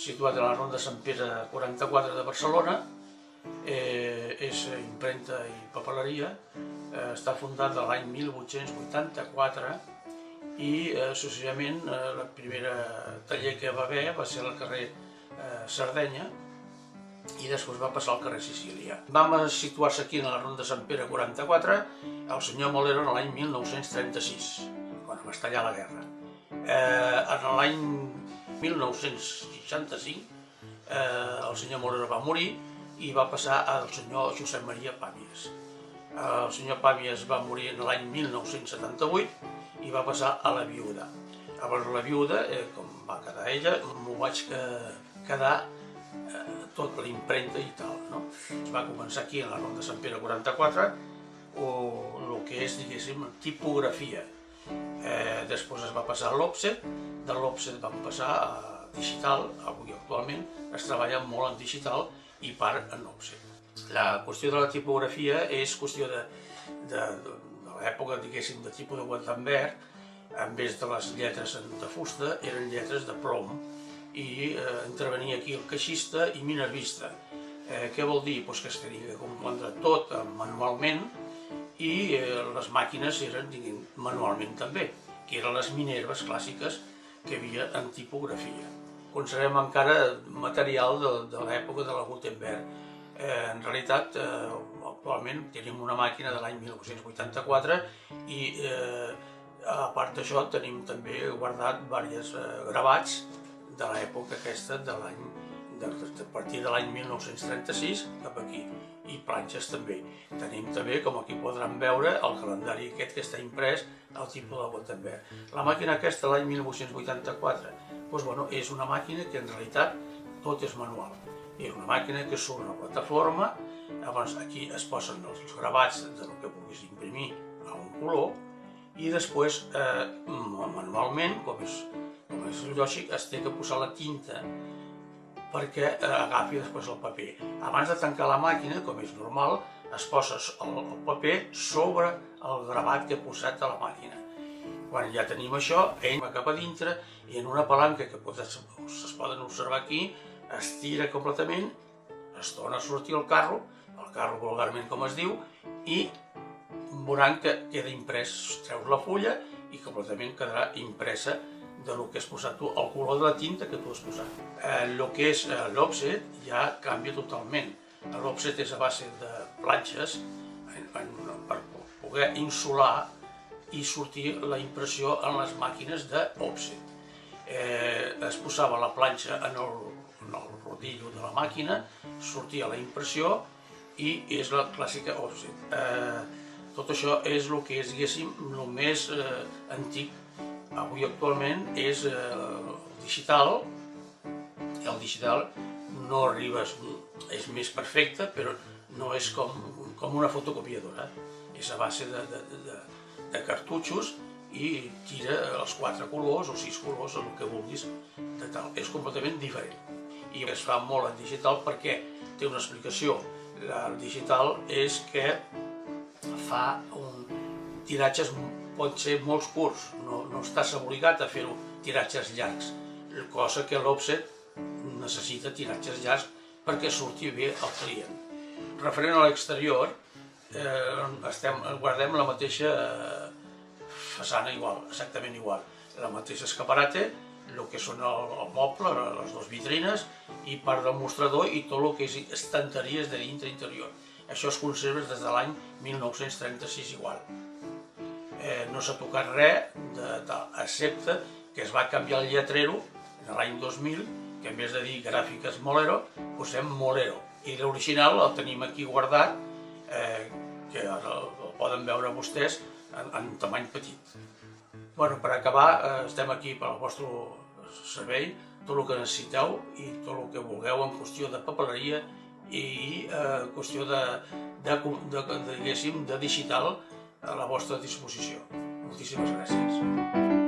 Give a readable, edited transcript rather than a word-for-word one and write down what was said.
situat a la Ronda Sant Pere 44 de Barcelona. És impremta i papeleria. Està fundat l'any 1884 i successivament el primer taller que va haver va ser al carrer Sardenya i després va passar al carrer Sicília. Vam situar-se aquí a la Ronda Sant Pere 44 el senyor Molero en l'any 1936, quan va estallar la guerra. En l'any 1965 el senyor Molero va morir i va passar al senyor Josep Maria Pàmies. El senyor Pàmies va morir en l'any 1978 i va passar a la viuda. Llavors la viuda, com va quedar ella, m'ho vaig quedar tot l'impremta i tal. Es va començar aquí a la Ronda Sant Pere 44 el que és, diguéssim, tipografia. Després es va passar a l'òfset, de l'òfset vam passar a digital. Avui actualment es treballa molt en digital i part en òfset. La qüestió de la tipografia és qüestió de l'època, diguéssim, de tipus de Gutenberg. En vez de les lletres de fusta eren lletres de plom i intervenia aquí el caixista i minervista. Què vol dir? Que es tenia de compondre tot manualment i les màquines eren manualment també, que eren les minerves clàssiques que hi havia en tipografia. Conservem encara material de l'època de la Gutenberg. En realitat, actualment tenim una màquina de l'any 1984 i a part d'això tenim també guardat diversos gravats de l'època aquesta, a partir de l'any 1936 cap aquí, i planxes també. Tenim també, com aquí podran veure, el calendari aquest que està imprès al tipus de Gutenberg. La màquina aquesta, l'any 1984, és una màquina que en realitat tot és manual. És una màquina que surt una plataforma, llavors aquí es posen els gravats del que puguis imprimir a un color i després, manualment, com és lògic, es té que posar la tinta perquè agafi després el paper. Abans de tancar la màquina, com és normal, es posa el paper sobre el gravat que he posat a la màquina. Quan ja tenim això, ell va cap a dintre i en una palanca que es poden observar aquí, es tira completament, es torna a sortir el carro vulgarment com es diu, i veuran que queda imprès, treus la fulla i completament quedarà impresa del que has posat tu, el color de la tinta que tu has posat. El que és l'òfset ja canvia totalment. L'òfset és a base de planxes per poder insolar i sortir la impressió en les màquines d'òfset. Es posava la planxa en el rodillo de la màquina, sortia la impressió i és la clàssica òfset. Tot això és el que és, diguéssim, el més antic. Avui actualment és el digital, i el digital no arriba, és més perfecte, però no és com una fotocopiadora. És a base de cartutxos i tira els 4 colors o 6 colors, el que vulguis, de tal. És completament diferent. I es fa molt en digital perquè té una explicació. El digital és que fa tiratges, pot ser molt curts, no estàs obligat a fer tiratges llargs, cosa que l'òfset necessita tiratges llargs perquè surti bé al client. Referent a l'exterior, guardem la mateixa façana igual, exactament igual, la mateixa escaparate, el que són el moble, les dues vitrines i part del mostrador i tot el que és estanteries de dintre interior. Això es conserva des de l'any 1936 igual. No s'ha tocat res, excepte que es va canviar el lletrero l'any 2000, que en vez de dir Gràfiques Molero, posem Molero. I l'original el tenim aquí guardat, que ara el poden veure vostès en tamany petit. Per acabar, estem aquí pel vostre servei, tot el que necessiteu i tot el que vulgueu en qüestió de papeleria i qüestió de digital a la vostra disposició. Moltíssimes gràcies.